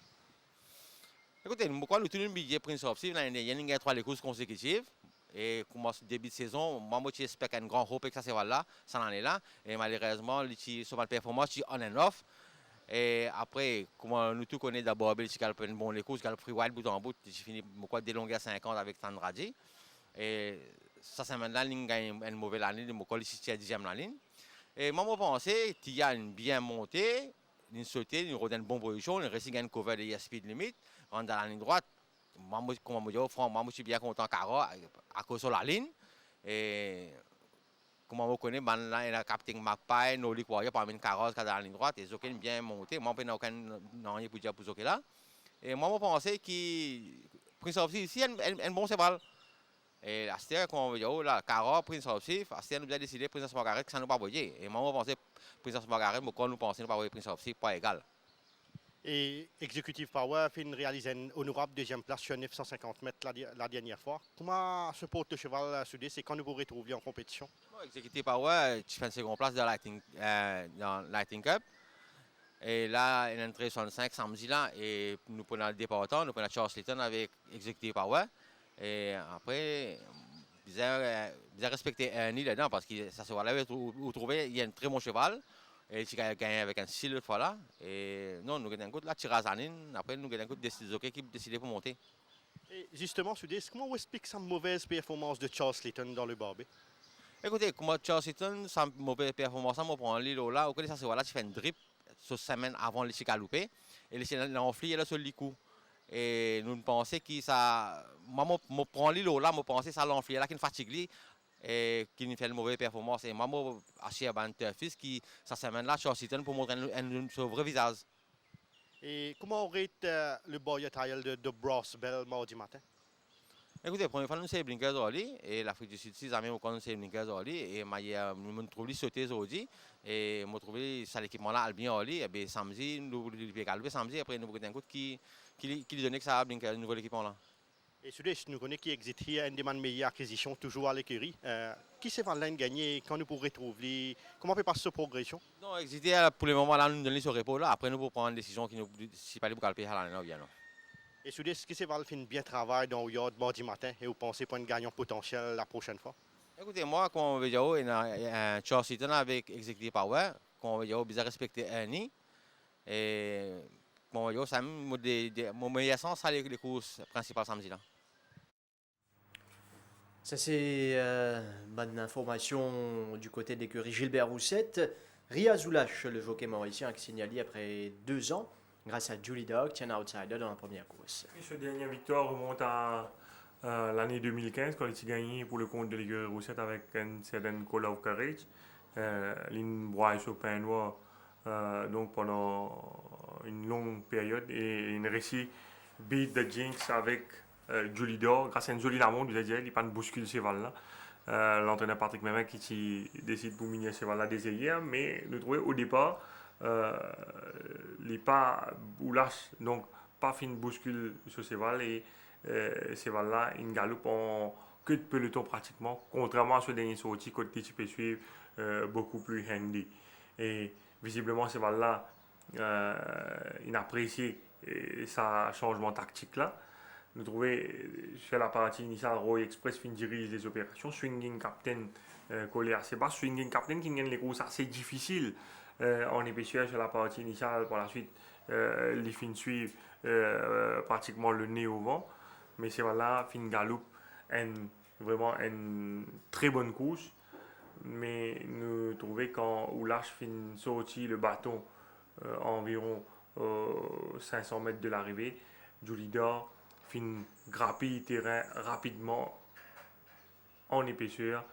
Écoutez, pourquoi le tournoi budget Prince of Thieves, il y a une 3 courses consécutives. Et comme début de saison, moi, j'espère qu'il y a un grand hope que ça va là, ça en est là. Et malheureusement, sur ma performance, on and off. Et après, comme nous tous connaissons d'abord, il y a une bonne course, il y a le free wild bout en bout, j'ai fini des longueurs 50 avec Tandradi. Et ça, c'est maintenant, il y a une mauvaise année, il y a 10e la ligne. Et moi, je pensais qu'il y a une bien montée, une sautée, une rodin bonne position, une récit une cover de speed limit, rentre dans la ligne droite. Moi, comme je dis, franchement, je suis bien content à cause de la ligne. Et comme on connaît, il y a Captain Magpie, Nolik Warrior, parmi une carrosse dans la ligne droite, et Zoké est bien monté. Moi, je n'ai aucun rien pour dire pour Zoké là. Et moi, je pensais que Prince of Thief ici, un bon cheval. Et à ce moment, comme on veut dire, la carrosse, Prince of Thief, à ce moment, nous avons décidé Prince of Margaret que ça ne nous pas voyer. Et moi, je pensais Prince of Margaret, mais quand nous pensons ne pas voyer Prince of Thief, pas égal. Et Executive Power fait réaliser une honorable deuxième place sur 950 mètres la dernière fois. Comment se porte le cheval soudé? C'est quand nous vous retrouviez en compétition? Executive Power, tu fais une seconde place dans Lighting Cup. Et là, il est entré 65 samedi là. Et nous prenons le département, nous prenons Charles Litton avec Executive Power. Et après, vous avez respecté Ernie là-dedans parce que ça se voit là, vous trouvez, il y a un très bon cheval. Et il a gagné avec un style fois là. Et non, nous avons un coup de la tirage à ligne. Après, nous avons un coup de Zoké qui a décidé pour monter. Et justement, Soudé, comment vous expliquez sa mauvaise performance de Charles Litton dans le Barbet? Écoutez, comme Charles Litton, sa mauvaise performance, on prend l'île là. Au cas ça se voit là, tu fais une drip sur semaine avant le chicaloupé. Et le enflé, il est sur le coup. Et nous pensons que ça. Moi, je prends l'île là, je pense que ça l'enflé là qui est fatigué. Et qui nous fait une mauvaise performance. Et moi, je suis un fils qui, cette semaine-là, Charles Litton pour montrer son vrai visage. Et comment aurait été le boy trial de Brass Bell mardi matin? Écoutez, la première fois, nous sommes Blinkers Oli. Et l'Afrique du Sud, 6 amis, nous sommes Blinkers Oli. Et je me trouve sauté aujourd'hui. Et je me trouve ça l'équipement-là, Albien Oli. Et bien, samedi, nous avons samedi. Après, nous avons un coup qui donnait que ça a Blinkers, le nouvel équipement-là. Et Soudé, nous connaissons qui existe une des meilleures acquisitions toujours à l'écurie. Qui s'est vraiment gagné quand nous pourrons retrouver? Comment on peut passer cette progression? Non, existe pour le moment là, nous donnons ce repos là. Après, nous pouvons prendre une décision qui nous si pas pour le payer à l'année ou bien non. Et Soudé, est-ce que c'est vraiment fait bien travail dans le yard mardi matin et vous pensez pour un gagnant potentiel la prochaine fois? Écoutez, moi, comme on veut dire, il y a un Charles Litton avec Executive Power. Comme on veut dire, bien respecter Ernie. Et comme on veut dire, ça mon meilleur sens, c'est les courses principales samedi là. Ça, c'est bonne information du côté de l'écurie Gilbert Roussette. Ria Zoulache, le jockey mauricien, qui signalé après 2 ans, grâce à Julie Dog, tient un outsider dans la première course. Et cette dernière victoire remonte à l'année 2015, quand il a gagné pour le compte de l'écurie Roussette avec un certain Call of Courage. Ligne broie sur pain noir donc pendant une longue période et une récit beat de Jinx avec Julie Dor, grâce à une jolie lamont, vous avez dit, il n'y a pas de bouscule ce cheval là. L'entraîneur Patrick Mémin qui décide pour miner ce cheval là dès hier, mais nous trouvons au départ les pas ou lâche, donc pas fin bouscule sur ce cheval et ce cheval là il galope en queue de peloton pratiquement, contrairement à ce dernier sorti côté tu peux suivre beaucoup plus handy. Et visiblement ce cheval là il apprécie sa changement tactique là. Nous trouvons chez la partie initiale, Roy Express fin dirige les opérations. Swinging Captain collé assez bas. Swinging Captain qui gagne les courses assez difficiles en épaisseur sur la partie initiale. Par la suite, les fins suivent pratiquement le nez au vent. Mais c'est voilà, fin Galop, vraiment une très bonne course. Mais nous trouvons quand Oulash fin sorti le bâton environ 500 mètres de l'arrivée, Julida fin grappille terrain rapidement en épaisseur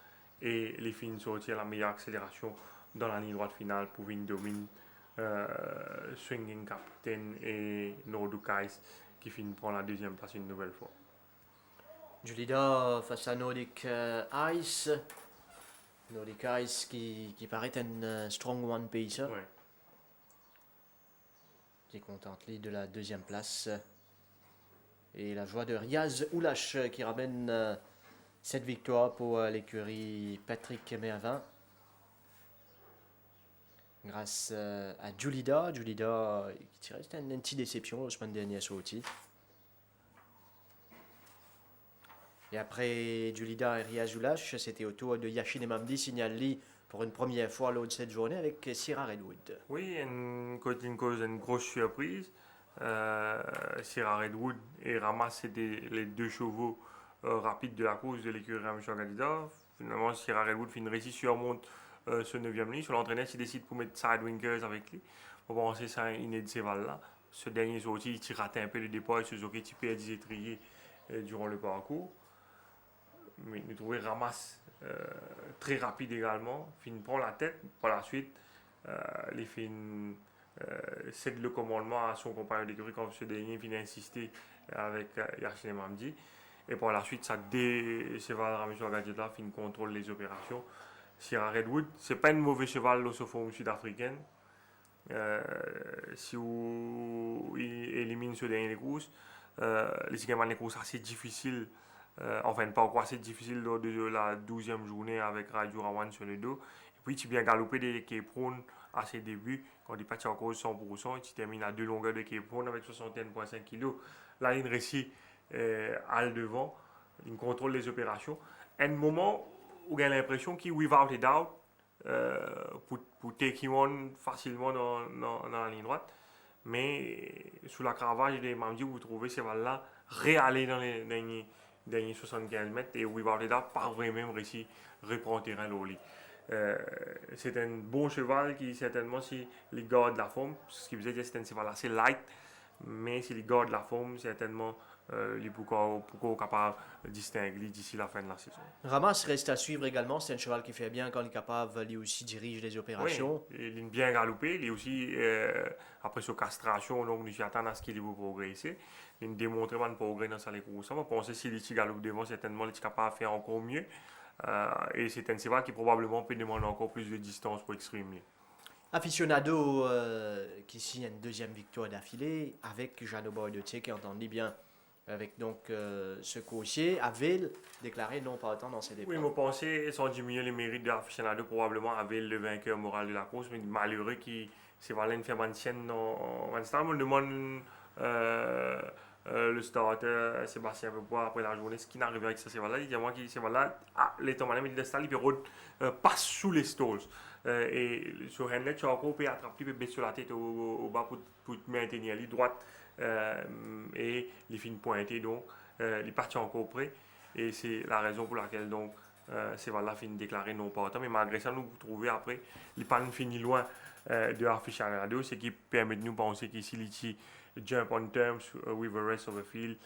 et les fins sortir la meilleure accélération dans la ligne droite finale pour une domine Swinging Captain et Nordukais qui finit prendre la deuxième place une nouvelle fois. Julida face à Nordic Ice. Nordic Ice qui paraît un strong one pace. Ouais. Qui contente lui de la deuxième place. Et la joie de Riaz Oulash qui ramène cette victoire pour l'écurie Patrick Mervin. Grâce à Julida. Julida qui tirait, c'était une petite déception la semaine dernière sortie. Et après Julida et Riaz Oulash, c'était au tour de Yashin Mamdi signalé pour une première fois lors de cette journée avec Sierra Redwood. Oui, une grosse surprise. Sierra Redwood et Ramas, c'était les deux chevaux rapides de la course de l'écurie Ramchon Gadida. Finalement, Sierra Redwood fait une réussite surmonte ce 9e ligne. Sur l'entraîneur, il décide pour mettre Sidewinkers avec lui. On va penser ça une de ces valles-là. Ce dernier sorti, il raté un peu le départ et Suzuki qui perd 10 étriers durant le parcours. Mais nous trouvons Ramas très rapide également. Fin prend la tête. Par la suite, les fins cède le commandement à son compagnon d'écurie quand ce dernier vient insister avec Yacine Mamdi. Et par la suite, ça cheval Ramesho Gadjeta fin contrôle les opérations. Sierra Redwood, c'est pas une mauvaise cheval au forme sud-africaine. Si vous éliminez ce dernier courses, les courses assez difficiles. Enfin, pas encore assez difficile lors de la 12e journée avec Radio Rawan sur le dos. Et puis, tu viens galoper des Cape Horn à ses débuts, quand il passe encore 100%, et tu termines à 2 longueurs de Cape Horn avec 61,5 kg. La ligne récit à le devant, il contrôle les opérations. À un moment où il a l'impression qu'il without a doubt pour take him on facilement dans la ligne droite. Mais sous la cravache des Mamdi, vous trouvez ces balles-là réaller dans les derniers 75 mètres et without a doubt, pas vraiment réussi à reprendre le terrain au lit. C'est un bon cheval qui certainement si les garde la forme, ce qui faisait dire c'est un cheval assez light, mais si les garde la forme certainement il est beaucoup capable de distinguer d'ici la fin de la saison. Ramas reste à suivre également, c'est un cheval qui fait bien quand il est capable, lui aussi dirige les opérations. Oui, il est bien galopé, il est aussi après sa castration, donc nous attendons à ce qu'il va progresser. Il démontre un progrès dans sa course. On va penser si il galope devant certainement il est capable de faire encore mieux. Et c'est un cheval qui probablement peut demander encore plus de distance pour exprimer. Aficionado qui signe une deuxième victoire d'affilée avec Jeannot Bordotier qui entendit bien avec donc ce coursier avait déclaré non partant dans ses départs. Oui, je pensais sans diminuer les mérites de l'Aficionado probablement avait le vainqueur moral de la course, mais malheureux qui c'est valait une faire sienne dans un stade. On demande le starter Sébastien Pebois après la journée, ce qui n'arrive avec ça, c'est voilà, il y a moi qui c'est voilà, les tomates mais le stade il passe sous les stalls et sur Henlet tu as encore peut attraper peut baisser sur la tête au bas pour maintenir la droite et les fins pointées donc il partit encore près et c'est la raison pour laquelle donc c'est voilà fin déclaré non partant mais malgré ça nous trouvons après il pas fini loin de Aficionado, ce qui permet de nous penser qu'ici il jump on terms with the rest of the field,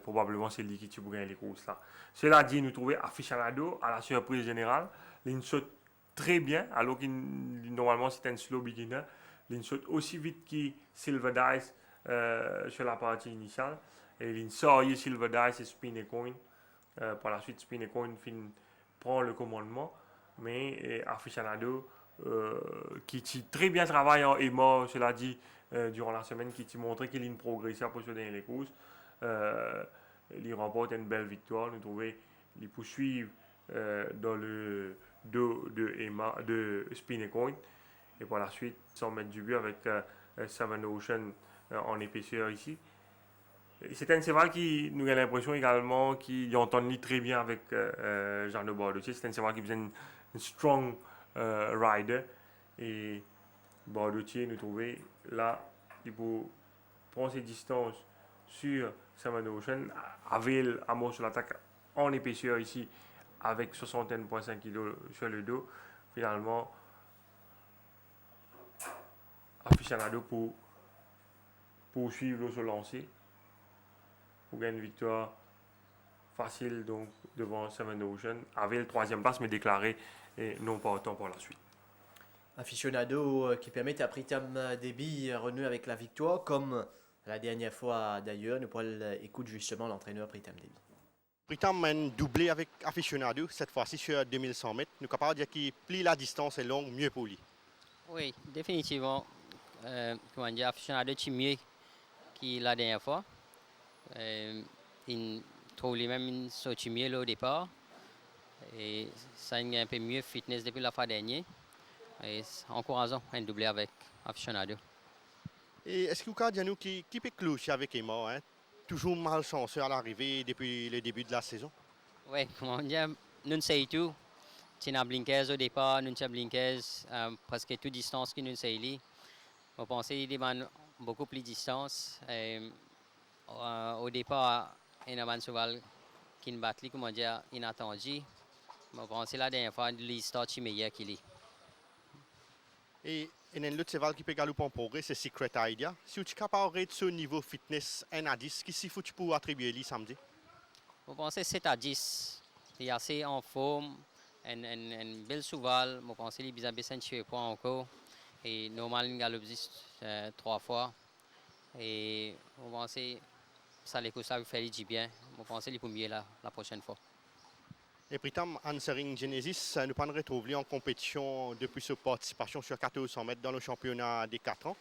probablement c'est lui qui va gagner les courses là. Cela dit, nous trouvons Aficionado à la surprise générale, il saute très bien, alors que normalement c'est un slow beginner, il saute aussi vite que Silver Dice sur la partie initiale, et il sort Silver Dice et Spin et Coin. Par la suite, Spin et Coin prend le commandement, mais Aficionado qui très bien travaille en aimant, cela dit, durant la semaine, qui montré qu'il a une progression pour se donner les courses. Il remporte une belle victoire. Nous trouvons qu'il poursuivre dans le dos de Spin et Coin. Et par la suite, sans mettre du but avec Seven Ocean en épaisseur ici. C'est un cheval qui nous a l'impression également qu'il entend très bien avec Jeannot Bordotier. C'est un cheval qui faisait strong rider. Et Bordotier nous trouvait là, il peut prendre ses distances sur Seven Ocean, avait Amo sur l'attaque en épaisseur ici, avec 61,5 kg sur le dos. Finalement, Aficionado pour poursuivre se lancer, pour gagner une victoire facile donc devant Seven Ocean, avait le 3e place mais déclaré et non pas autant pour la suite. Aficionado qui permet à Pritam Debi renouer avec la victoire, comme la dernière fois d'ailleurs. Nous pourrons écouter justement l'entraîneur Pritam Debi. Pritam mène doublé avec Aficionado, cette fois-ci sur 2100 mètres. Nous sommes capables de dire qu'il plie la distance est longue, mieux pour lui. Oui, définitivement. Comment dire, Aficionado est mieux que la dernière fois. Il trouve lui-même une sortie mieux là, au départ. Et ça a un peu mieux fitness depuis la fois dernière. Et encourageant un doublé avec Aficionado. Et est-ce que vous avez nous qui peut clocher avec Emma, hein? Toujours malchanceux à l'arrivée depuis le début de la saison? Oui, comment dire, nous savons tout. Nous avons Blinkers au départ, nous avons Blinkers presque toute distance que nous savons. Je pense qu'il demande beaucoup plus de distance. Au départ, il y a un cheval qui nous bat, comment dire, inattendu. Je pense que la dernière fois, l'histoire est meilleure qu'il est. Et il y a un autre cheval qui peut galoper en progrès, c'est Secret Idea. Si vous êtes capable de ce niveau fitness 1 à 10, qu'est-ce qu'il faut pour attribuer lui samedi? Je pense que 7 à 10. Il est assez en forme, un bel cheval. Je pense qu'il est bien de points encore. Et normalement, il galope juste 3 fois. Et je pense que ça lui fait du bien. Je pense qu'il est pour mieux la prochaine fois. Et Pritam, Answering Genesis, nous pas retrouver en compétition depuis sa participation sur 1400 mètres dans le championnat des 4 ans.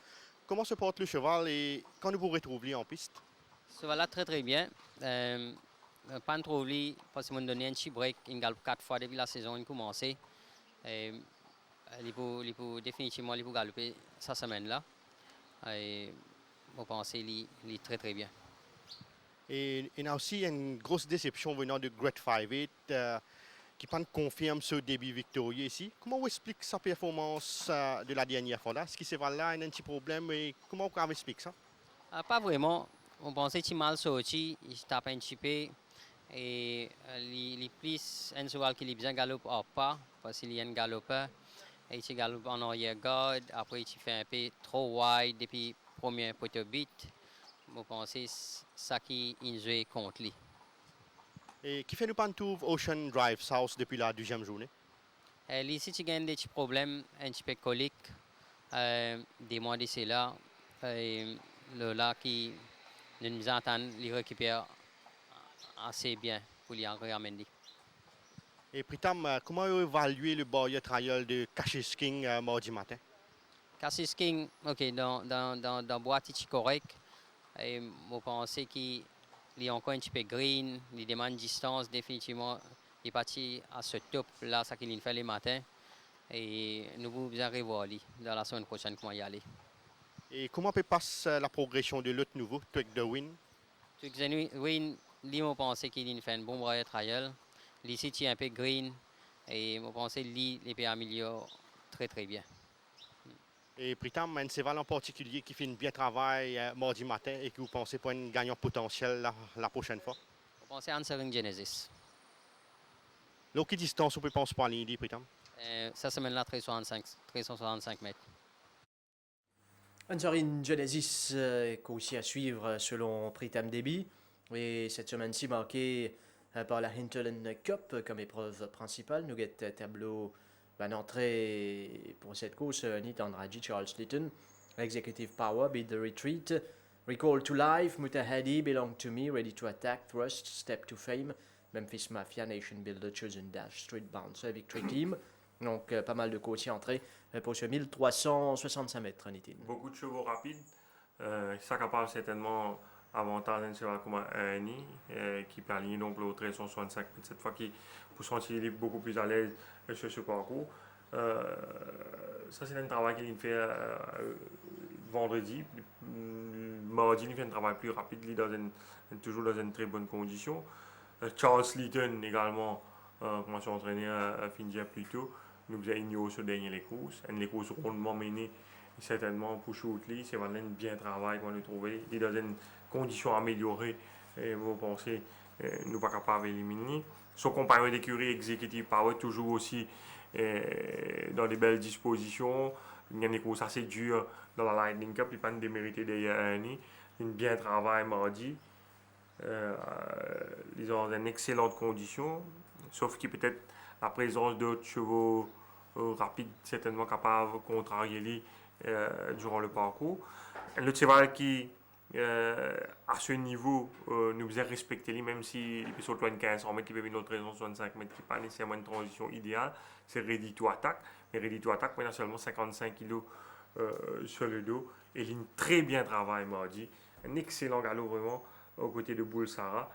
Comment se porte le cheval et quand nous vous retrouver en piste? Ce cheval-là très très bien. Pas trop lui, parce qu'il m'a donné un petit break. Il galope 4 fois depuis la saison a commencé. Il peut définitivement galoper cette semaine-là. Et je pense qu'il est très très bien. Et il y a aussi une grosse déception venant de Great 5-8 qui confirme ce début victorieux ici. Comment vous expliquez sa performance de la dernière fois là? Est-ce que c'est là, il y a un petit problème et comment vous expliquez ça? Pas vraiment. On pensait qu'il mal sorti, il tape un petit peu. Et il est plus un cheval qui est bien galope ou pas, parce qu'il y a un galopeur. Et il galope en arrière-garde, après il fait un peu trop wide depuis le premier poteau beat. Je pense que c'est ça qui est contre lui. Et qui fait nous pas trouve Ocean Drive South depuis la 2e journée? Ici, il y a des petits problèmes, un petit peu coliques, des mois d'ici là. Là, qui nous entend, il récupère assez bien pour lui ramener. Et Pritam, comment vous évaluez le barrier trial de Cassius King mardi matin? Cassius King, ok, dans la boîte, il est correct. Et je pense qu'il est encore un petit peu green, il demande distance définitivement. Il est parti à ce top là, ça qu'il fait le matin. Et nous pouvons bien revoir lui dans la semaine prochaine comment y aller. Et comment peut passer la progression de l'autre nouveau, Twig the Win? Twig the Win, lui, je pense qu'il fait un bon barrier trial. Ici, il est un peu green. Et je pense qu'il peut améliorer très très bien. Et Pritam, un cheval en particulier qui fait un bien travail mardi matin et que vous pensez pour un gagnant potentiel la prochaine fois? Je pense à Answering Genesis. Quelle distance on peut penser pour l'Indy, Pritam? Cette semaine-là, 365 mètres. Answering Genesis est aussi à suivre selon Pritam Debi. Et cette semaine-ci marquée par la Hinterland Cup comme épreuve principale. Nous avons tableau d'entrée pour cette course, Nathan Raji, Charles Litton, Executive Power, Beat the Retreat, Recall to Life, Mutahadi, Belong to Me, Ready to Attack, Thrust, Step to Fame, Memphis Mafia, Nation Builder, Chosen Dash, Street Bouncer, Victory Team. Donc pas mal de courses entrées pour ce 1365 mètres, Nitin. Beaucoup de chevaux rapides, ça capable certainement avantage un cheval comme Annie qui peut aligner donc le 1365 mètres cette fois qui pour se sentir beaucoup plus à l'aise sur ce parcours. Ça c'est un travail qu'il fait vendredi. Mardi il fait un travail plus rapide, il est toujours dans une très bonne condition. Charles Litton également commencé à entraîner à Findia plus tôt. Nous avons ignoré ce dernier les courses. Les courses rondement menées, certainement pour Choutli, c'est vraiment bien travail qu'on a trouvé. Il est dans une condition améliorée et vous pensez nous pas capable d'éliminer. Son compagnon d'écurie exécutif Power toujours aussi dans des belles dispositions. Il y a des courses assez dures dans la Lightning Cup, il pas de démérité derrière Annie. Il bien travail mardi. Ils ont une excellente condition, sauf que peut-être la présence d'autres chevaux rapides, certainement capables de contrarier lui durant le parcours. Le cheval qui, à ce niveau, nous faisait respecter lui, même s'il peut sauter une 1500 mètres, qui peut venir une autre raison 65 mètres, qui n'est pas nécessairement une transition idéale, c'est Ready to Attack. Mais Ready to Attack, il a seulement 55 kg sur le dos. Et il a très bien travaillé mardi. Un excellent galop vraiment aux côtés de Bull Sarah.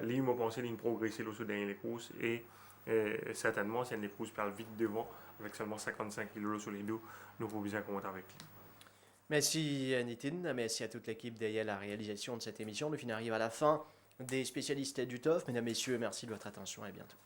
Lui, m'a pensé qu'il progressé au dernier les courses et certainement, si elle courses parle vite devant, avec seulement 55 kg sur les dos, nous pouvons bien compter avec lui. Merci Nitin, merci à toute l'équipe derrière la réalisation de cette émission. Nous arrive à la fin des spécialistes du TOF. Mesdames, Messieurs, merci de votre attention et à bientôt.